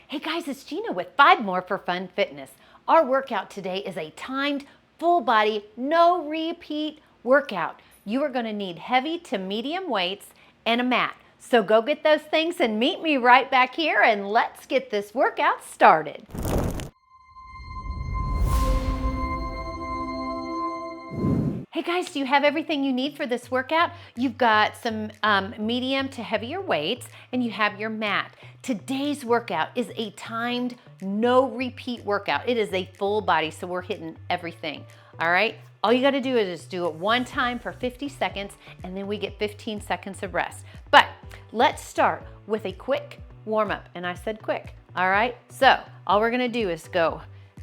Hey guys, it's Gina with 5 more for fun fitness. Our workout today is a timed, full body, no repeat workout. You are going to need heavy to medium weights and a mat. So go get those things and meet me right back here and let's get this workout started. Hey guys, do you have everything you need for this workout? You've got some medium to heavier weights and you have your mat. Today's workout is a timed, no repeat workout. It is a full body, so we're hitting everything, all right? All you gotta do is just do it one time for 50 seconds and then we get 15 seconds of rest. But let's start with a quick warm up, and I said quick, all right? So all we're gonna do is go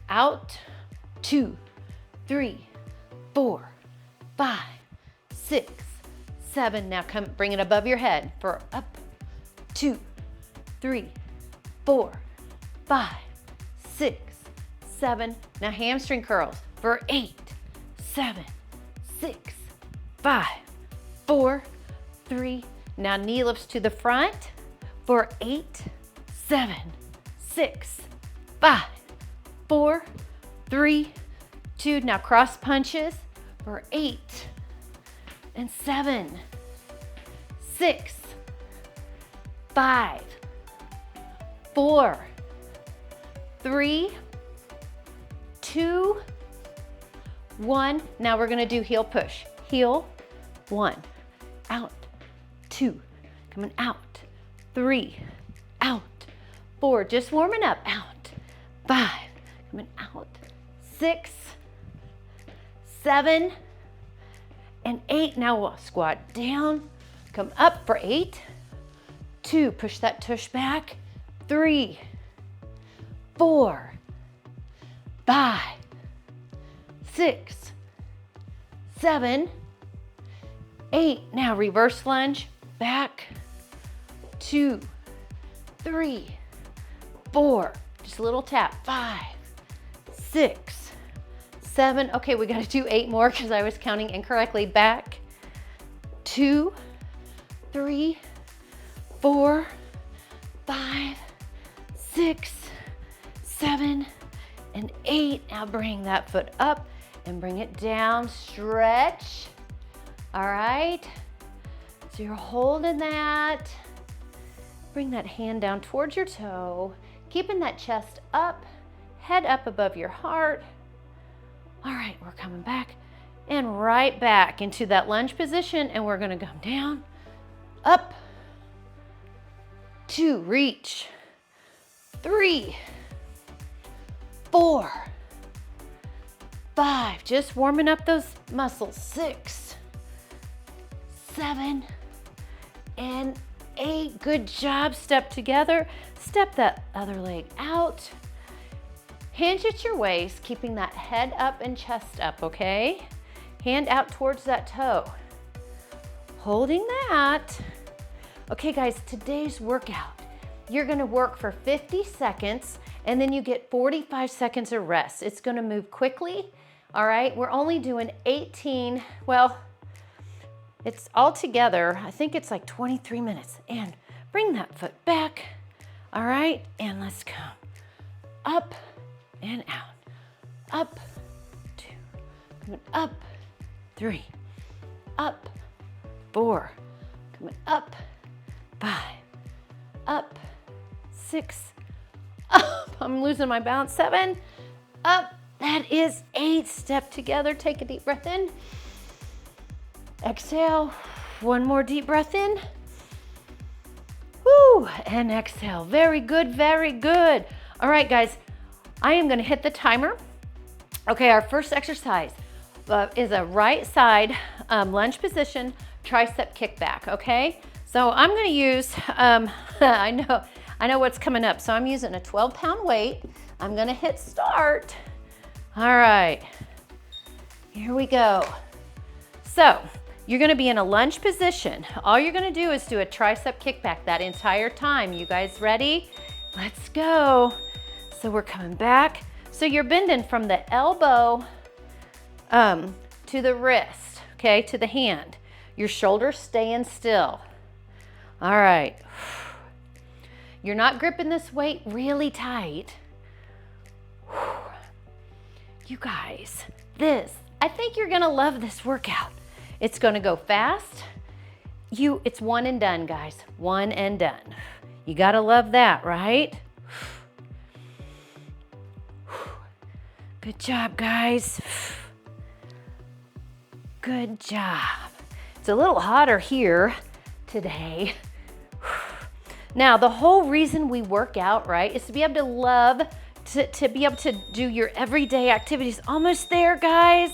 out, 2, 3, 4, 5, 6, 7. Now come, bring it above your head for up, 2, 3, 4, 5, 6, 7. Now hamstring curls for 8, 7, 6, 5, 4, 3. Now knee lifts to the front for 8, 7, 6, 5, 4, 3, 2. Now cross punches for 8 and 7, 6, 5, 4, 3, 2, 1. Now we're gonna do heel push. Heel, 1, out, 2, coming out, 3, out, 4, just warming up, out, 5, coming out, 6, 7, and 8. Now we'll squat down, come up for 8, 2, push that tush back, 3, 4, 5, 6, 7, 8. Now reverse lunge, back, 2, 3, 4, just a little tap, 5, 6, 7. Okay, we gotta do 8 more because I was counting incorrectly. Back, 2, 3, 4, 5, 6, 7, and 8. Now bring that foot up and bring it down, stretch. All right, so you're holding that. Bring that hand down towards your toe, keeping that chest up, head up above your heart. All right, we're coming back and right back into that lunge position, and we're gonna come down, up, 2, reach, 3, 4, 5, just warming up those muscles, 6, 7, and 8. Good job. Step together, step that other leg out. Hinge at your waist, keeping that head up and chest up, okay? Hand out towards that toe. Holding that. Okay guys, today's workout, you're gonna work for 50 seconds and then you get 45 seconds of rest. It's gonna move quickly, all right? We're only doing 18, well, it's all together, I think it's like 23 minutes. And bring that foot back, all right? And let's come up and out, up, 2, coming up, 3, up, 4, coming up, 5, up, 6, up, I'm losing my balance, 7, up, that is 8. Step together, take a deep breath in, exhale, 1 more deep breath in, woo, and exhale. Very good, very good. All right, guys, I am gonna hit the timer. Okay, our first exercise is a right side lunge position, tricep kickback, okay? So I'm gonna use, I know what's coming up, so I'm using a 12-pound weight. I'm gonna hit start. All right, here we go. So you're gonna be in a lunge position. All you're gonna do is do a tricep kickback that entire time. You guys ready? Let's go. So we're coming back. So you're bending from the elbow to the wrist, okay, to the hand. Your shoulders staying still. All right. You're not gripping this weight really tight. You guys, I think you're gonna love this workout. It's gonna go fast. It's one and done, guys. One and done. You gotta love that, right? Good job, guys. Good job. It's a little hotter here today. Now, the whole reason we work out, right, is to be able to be able to do your everyday activities. Almost there, guys.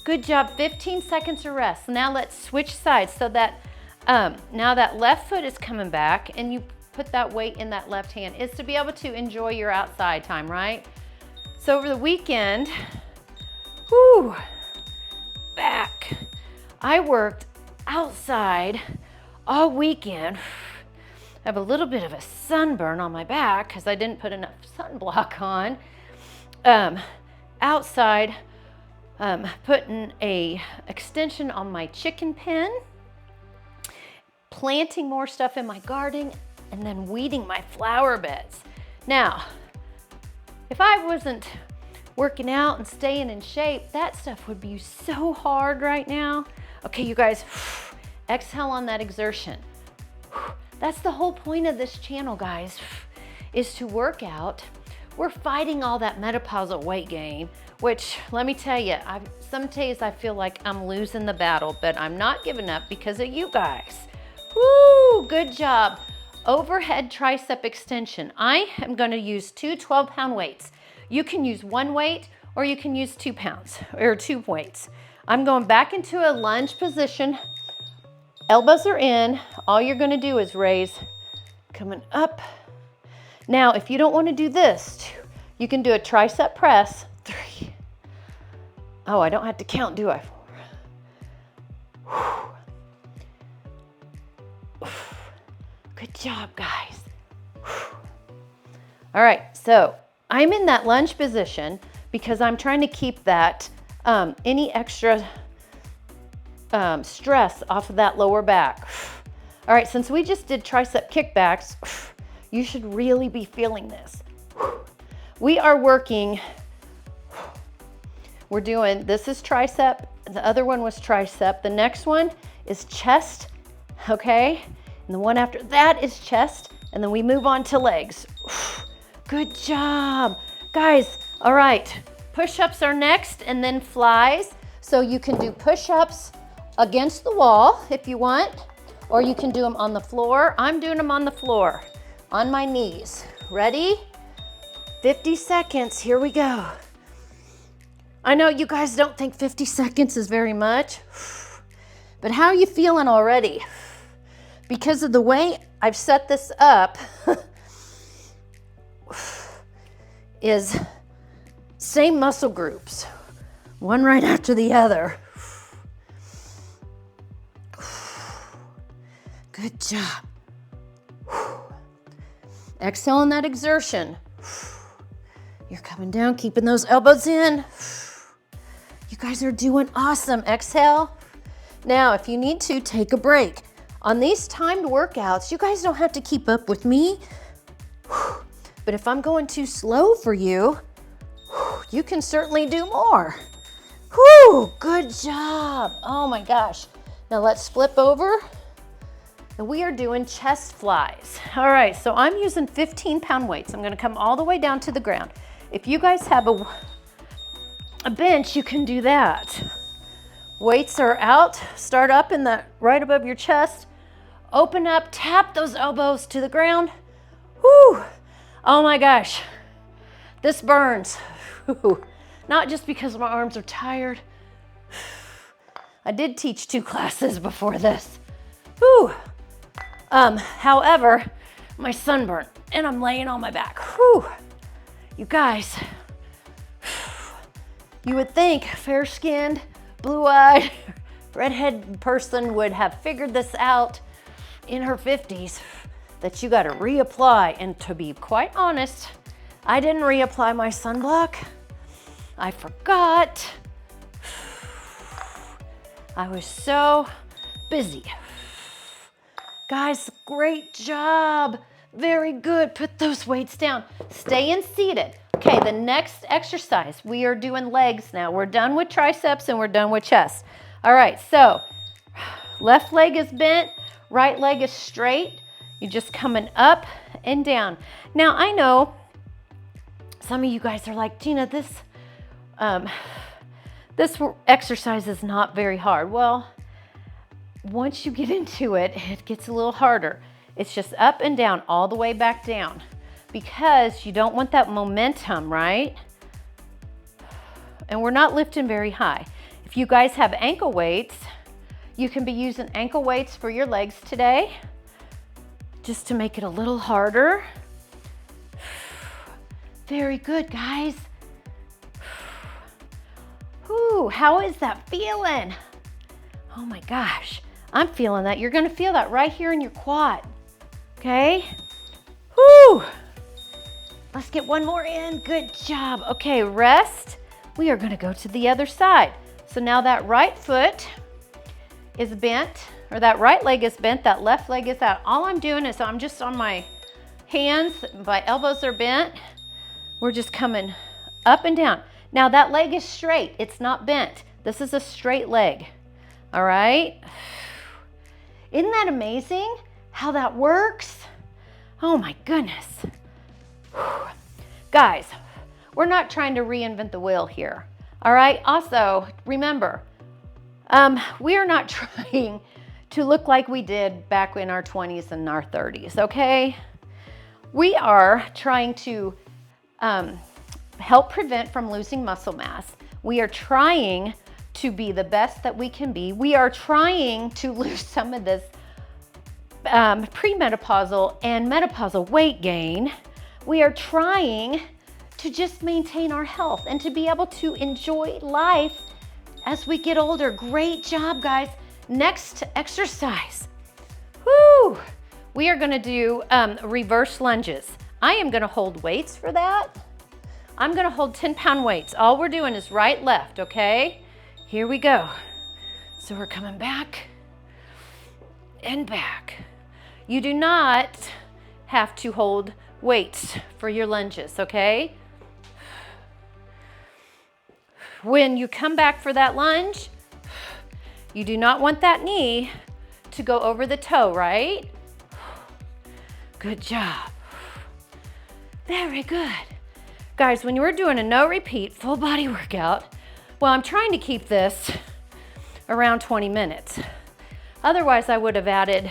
Good job. 15 seconds of rest. Now let's switch sides so that now that left foot is coming back and you put that weight in that left hand. Is to be able to enjoy your outside time, right? So over the weekend, back. I worked outside all weekend. I have a little bit of a sunburn on my back because I didn't put enough sunblock on. Outside, putting a extension on my chicken pen, planting more stuff in my garden, and then weeding my flower beds. Now, if I wasn't working out and staying in shape, that stuff would be so hard right now. Okay, you guys, exhale on that exertion. That's the whole point of this channel, guys, is to work out. We're fighting all that menopausal weight gain, which let me tell you, some days I feel like I'm losing the battle, but I'm not giving up because of you guys. Woo, good job. Overhead tricep extension. I am gonna use two 12-pound weights. You can use one weight or you can use 2 pounds or 2 weights. I'm going back into a lunge position. Elbows are in. All you're gonna do is raise, coming up. Now, if you don't wanna do this, you can do a tricep press. 3. Oh, I don't have to count, do I? 4. Good job, guys. All right, so I'm in that lunge position because I'm trying to keep that, any extra stress off of that lower back. All right, since we just did tricep kickbacks, you should really be feeling this. We are working, this is tricep, the other one was tricep, the next one is chest, okay? And the one after that is chest, and then we move on to legs. Good job. Guys, all right, push-ups are next, and then flies. So you can do push-ups against the wall if you want, or you can do them on the floor. I'm doing them on the floor, on my knees. Ready? 50 seconds, here we go. I know you guys don't think 50 seconds is very much, but how are you feeling already? Because of the way I've set this up is same muscle groups, one right after the other. Good job. Exhale on that exertion. You're coming down, keeping those elbows in. You guys are doing awesome. Exhale. Now, if you need to, take a break. On these timed workouts, you guys don't have to keep up with me, but if I'm going too slow for you, you can certainly do more. Whew, good job. Oh my gosh. Now let's flip over, and we are doing chest flies. All right, so I'm using 15-pound weights. I'm gonna come all the way down to the ground. If you guys have a bench, you can do that. Weights are out, start up in the right above your chest, open up, tap those elbows to the ground. Whew. Oh my gosh, this burns. Whew. Not just because my arms are tired. I did teach 2 classes before this. Whew. However, my sunburn, and I'm laying on my back. Whew. You guys, you would think fair-skinned, blue-eyed, redhead person would have figured this out in her 50s, that you gotta reapply. And to be quite honest, I didn't reapply my sunblock. I forgot. I was so busy. Guys, great job. Very good. Put those weights down. Staying seated. Okay, the next exercise, we are doing legs now. We're done with triceps and we're done with chest. All right, so left leg is bent, right leg is straight. You're just coming up and down. Now, I know some of you guys are like, Gina, this exercise is not very hard. Well, once you get into it, it gets a little harder. It's just up and down, all the way back down, because you don't want that momentum, right? And we're not lifting very high. If you guys have ankle weights, you can be using ankle weights for your legs today, just to make it a little harder. Very good, guys. Whew, how is that feeling? Oh my gosh, I'm feeling that. You're gonna feel that right here in your quad, okay? Whew. Let's get one more in, good job. Okay, rest. We are gonna go to the other side. So now that right foot is bent, or that right leg is bent, that left leg is out. All I'm doing is I'm just on my hands, my elbows are bent. We're just coming up and down. Now that leg is straight, it's not bent. This is a straight leg, all right? Isn't that amazing how that works? Oh my goodness. Guys, we're not trying to reinvent the wheel here, all right? Also, remember, we are not trying to look like we did back in our 20s and our 30s, okay? We are trying to help prevent from losing muscle mass. We are trying to be the best that we can be. We are trying to lose some of this premenopausal and menopausal weight gain. We are trying to just maintain our health and to be able to enjoy life as we get older. Great job, guys. Next exercise. Woo! We are gonna do reverse lunges. I am gonna hold weights for that. I'm gonna hold 10-pound weights. All we're doing is right, left, okay? Here we go. So we're coming back and back. You do not have to hold weights for your lunges, okay? When you come back for that lunge, you do not want that knee to go over the toe, right? Good job. Very good. Guys, when you were doing a no repeat full body workout, well, I'm trying to keep this around 20 minutes. Otherwise, I would have added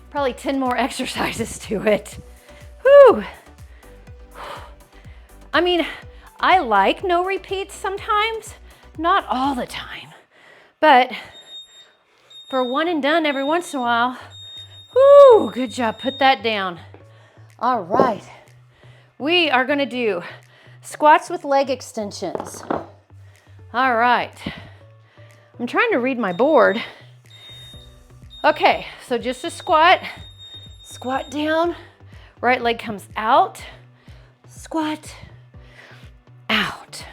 probably 10 more exercises to it. Whew. I mean, I like no repeats sometimes, not all the time, but for one and done every once in a while. Whoo, good job, put that down. All right, we are gonna do squats with leg extensions. All right, I'm trying to read my board. Okay, so just a squat, squat down, right leg comes out, squat, out,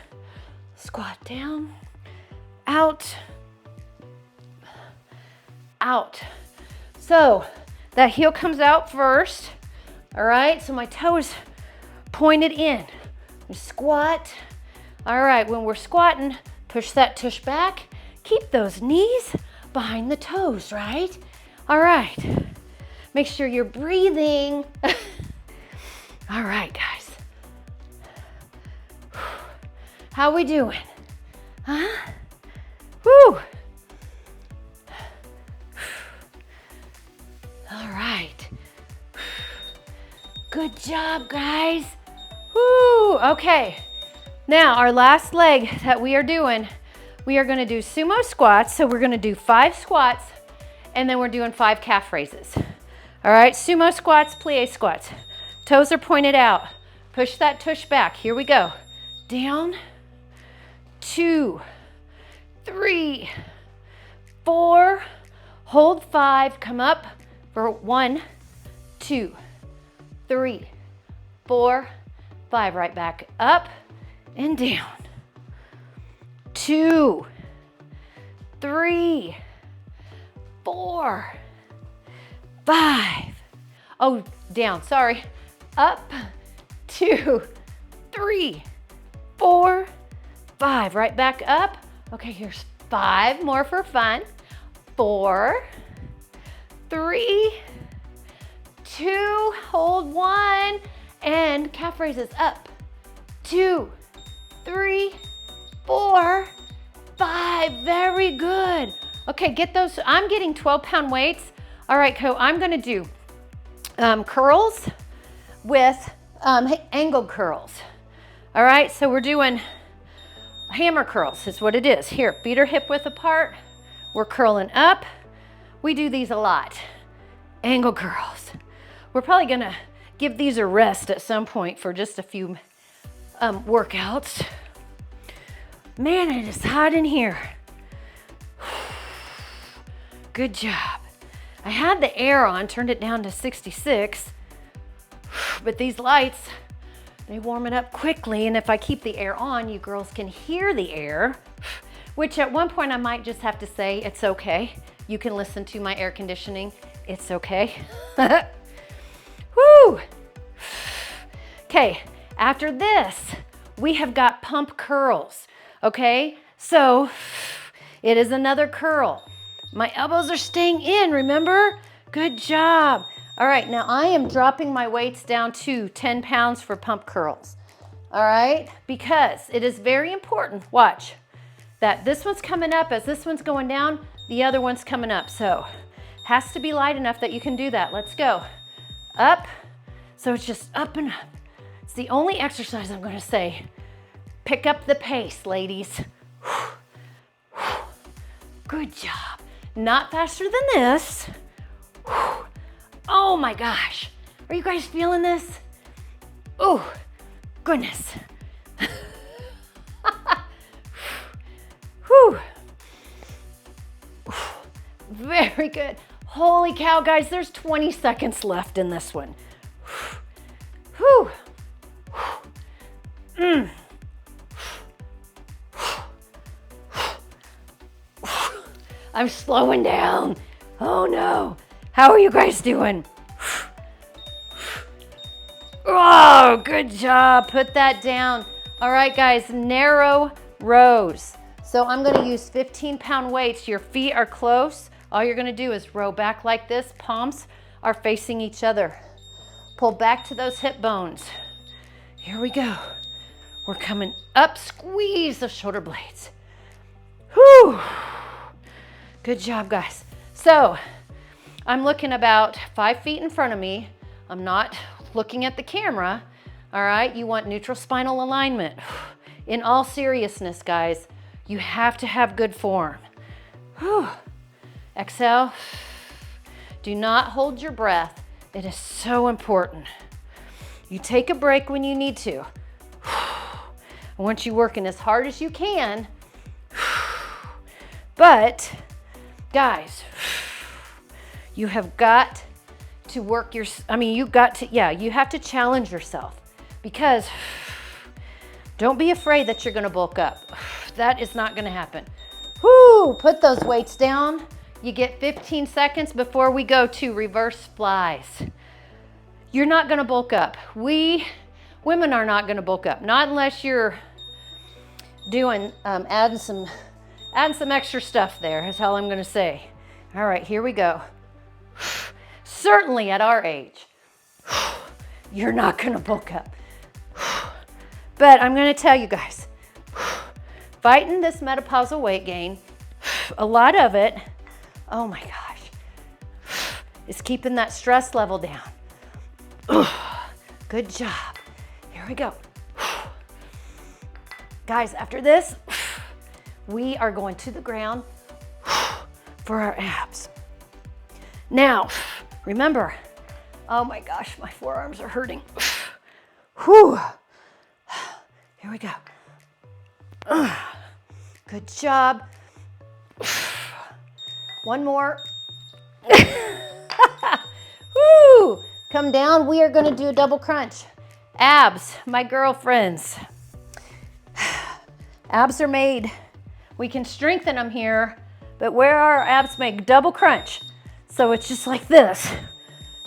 squat down, out, out. So that heel comes out first, all right? So my toe is pointed in. We squat. All right, when we're squatting, push that tush back. Keep those knees behind the toes, right? All right, make sure you're breathing. All right, guys. How we doing? Huh? Woo. All right. Good job, guys. Woo. Okay. Now, our last leg that we are doing, we are gonna do sumo squats. So we're gonna do 5 squats and then we're doing 5 calf raises. All right, sumo squats, plie squats. Toes are pointed out. Push that tush back. Here we go. Down, 2, 3, 4, hold 5, come up for 1, 2, 3, 4, 5, right back up and down. 2, 3, 4, 5. Oh, down, sorry. Up, 2, 3, 4, 5. Right back up. Okay, here's 5 more for fun. 4, 3, 2, hold 1, and calf raises up. 2, 3, 4, 5. Very good. Okay, get those. I'm getting 12-pound weights. All right, I'm gonna do curls with angled curls. All right, so we're doing hammer curls is what it is. Here, feet are hip width apart. We're curling up. We do these a lot. Angle curls. We're probably gonna give these a rest at some point for just a few workouts. Man, it is hot in here. Good job. I had the air on, turned it down to 66, but these lights, they warm it up quickly, and if I keep the air on, you girls can hear the air, which at one point I might just have to say, it's okay. You can listen to my air conditioning. It's okay. Woo! Okay, after this, we have got pump curls, okay? So it is another curl. My elbows are staying in, remember? Good job. All right, now I am dropping my weights down to 10 pounds for pump curls. All right, because it is very important, watch, that this one's coming up as this one's going down, the other one's coming up. So has to be light enough that you can do that. Let's go. Up, so it's just up and up. It's the only exercise I'm gonna say. Pick up the pace, ladies. Good job. Not faster than this. Oh my gosh. Are you guys feeling this? Oh, goodness. Whew. Very good. Holy cow, guys, there's 20 seconds left in this one. Whew. Mm. I'm slowing down. Oh no. How are you guys doing? Oh, good job. Put that down. All right, guys, narrow rows. So I'm gonna use 15-pound weights. Your feet are close. All you're gonna do is row back like this. Palms are facing each other. Pull back to those hip bones. Here we go. We're coming up. Squeeze the shoulder blades. Whew. Good job, guys. So I'm looking about 5 feet in front of me. I'm not looking at the camera. All right, you want neutral spinal alignment. In all seriousness, guys, you have to have good form. Whew. Exhale. Do not hold your breath. It is so important. You take a break when you need to. I want you working as hard as you can. But guys, you have got to work your, you have to challenge yourself, because don't be afraid that you're gonna bulk up. That is not gonna happen. Whoo, put those weights down. You get 15 seconds before we go to reverse flies. You're not gonna bulk up. We women are not gonna bulk up, not unless you're doing, adding some extra stuff there, is all I'm gonna say. All right, here we go. Certainly at our age, you're not gonna bulk up. But I'm gonna tell you guys, fighting this menopausal weight gain, a lot of it, oh my gosh, is keeping that stress level down. Good job. Here we go. Guys, after this, we are going to the ground for our abs. Now, remember, oh my gosh, my forearms are hurting. Whew. Here we go. Good job. One more. Woo! Come down. We are going to do a double crunch. Abs, my girlfriends. Abs are made. We can strengthen them here, but where are our abs made? Double crunch. So it's just like this.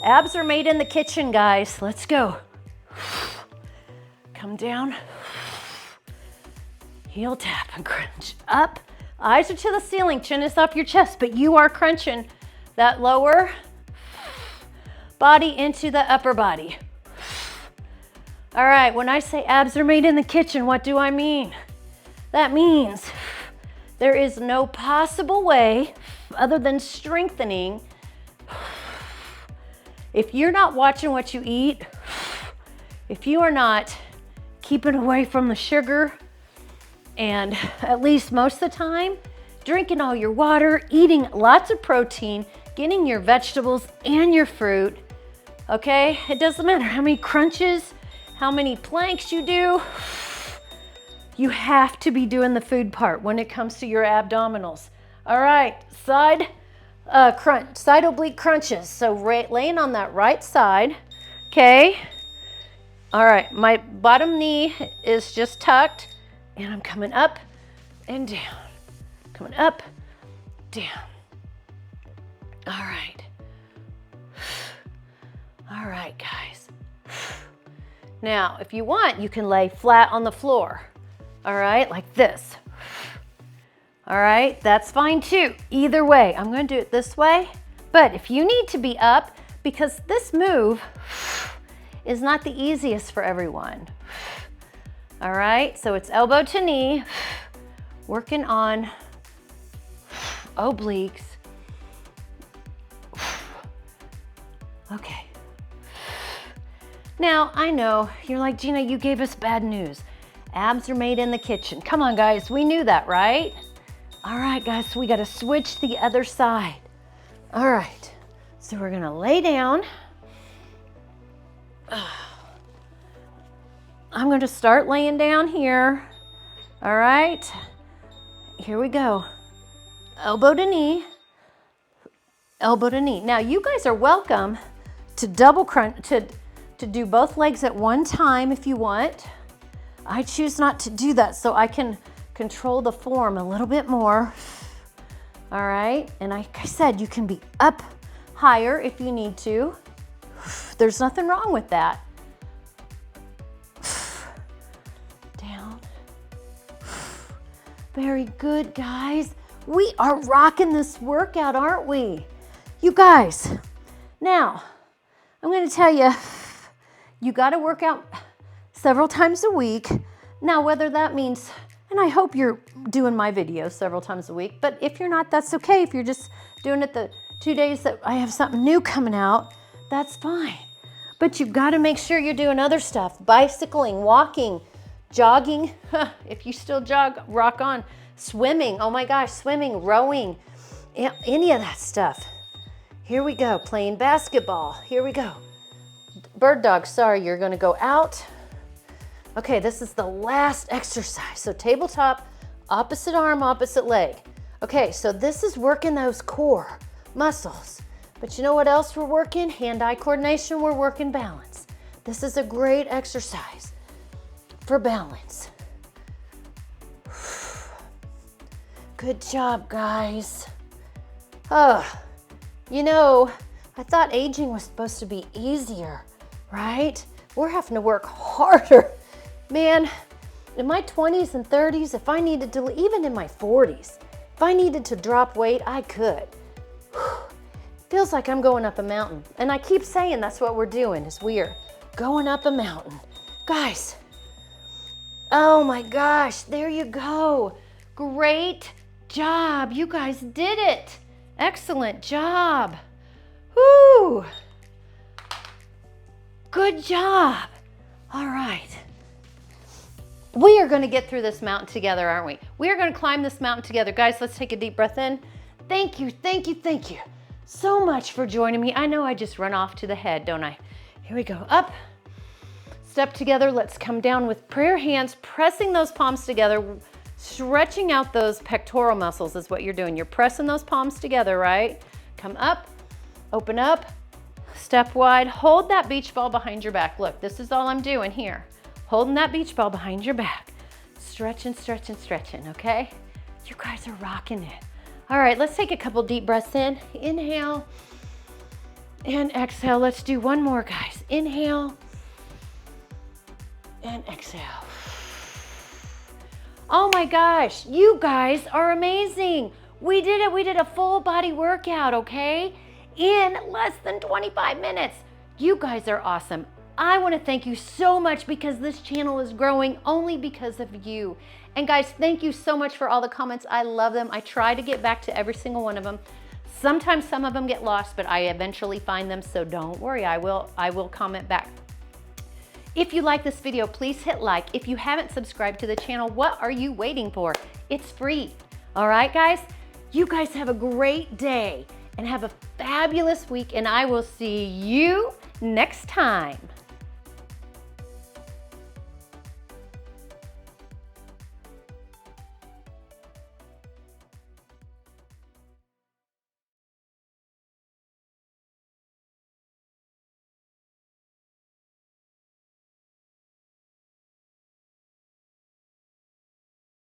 Abs are made in the kitchen, guys. Let's go. Come down. Heel tap and crunch. Up. Eyes are to the ceiling. Chin is off your chest, but you are crunching that lower body into the upper body. All right, when I say abs are made in the kitchen, what do I mean? That means there is no possible way other than strengthening. If you're not watching what you eat, if you are not keeping away from the sugar, and at least most of the time, drinking all your water, eating lots of protein, getting your vegetables and your fruit, okay? It doesn't matter how many crunches, how many planks you do, you have to be doing the food part when it comes to your abdominals. All right, side oblique crunches. So laying on that right side, okay? All right, my bottom knee is just tucked and I'm coming up and down, coming up, down. All right. All right, guys. Now, if you want, you can lay flat on the floor. All right, like this. All right, that's fine too. Either way, I'm gonna do it this way, but if you need to be up, because this move is not the easiest for everyone. All right, so it's elbow to knee, working on obliques. Okay. Now, I know, you're like, Gina, you gave us bad news. Abs are made in the kitchen. Come on, guys, we knew that, right? All right, guys, so we gotta switch the other side. All right, so we're gonna lay down. I'm gonna start laying down here. All right, here we go. Elbow to knee, elbow to knee. Now, you guys are welcome to double crunch, to do both legs at one time if you want. I choose not to do that so I can control the form a little bit more. All right, and like I said, you can be up higher if you need to. There's nothing wrong with that. Down. Very good, guys. We are rocking this workout, aren't we? You guys, now, I'm gonna tell you, you gotta work out several times a week. Now, whether that means, and I hope you're doing my videos several times a week, but if you're not, that's okay. If you're just doing it the 2 days that I have something new coming out, that's fine. But you've gotta make sure you're doing other stuff, bicycling, walking, jogging. If you still jog, rock on. Swimming, oh my gosh, swimming, rowing, any of that stuff. Here we go, playing basketball. Here we go. Bird dog, sorry, you're gonna go out. Okay, this is the last exercise. So tabletop, opposite arm, opposite leg. Okay, so this is working those core muscles. But you know what else we're working? Hand-eye coordination, we're working balance. This is a great exercise for balance. Good job, guys. You know, I thought aging was supposed to be easier, right? We're having to work harder. Man, in my 20s and 30s, if I needed to, even in my 40s, if I needed to drop weight, I could. Feels like I'm going up a mountain. And I keep saying that's what we're doing, is we are going up a mountain. Guys, oh my gosh, there you go. Great job, you guys did it. Excellent job. Woo! Good job. All right. We are gonna get through this mountain together, aren't we? We are gonna climb this mountain together. Guys, let's take a deep breath in. Thank you, thank you, thank you so much for joining me. I know I just run off to the head, don't I? Here we go, up, step together. Let's come down with prayer hands, pressing those palms together, stretching out those pectoral muscles is what you're doing. You're pressing those palms together, right? Come up, open up, step wide, hold that beach ball behind your back. Look, this is all I'm doing here. Holding that beach ball behind your back. Stretching, stretching, stretching, okay? You guys are rocking it. All right, let's take a couple deep breaths in. Inhale, and exhale. Let's do one more, guys. Inhale and exhale. Oh my gosh, you guys are amazing. We did it. We did a full body workout, okay? In less than 25 minutes. You guys are awesome. I want to thank you so much because this channel is growing only because of you. And guys, thank you so much for all the comments. I love them. I try to get back to every single one of them. Sometimes some of them get lost, but I eventually find them, so don't worry. I will comment back. If you like this video, please hit like. If you haven't subscribed to the channel, what are you waiting for? It's free. All right, guys? You guys have a great day and have a fabulous week, and I will see you next time.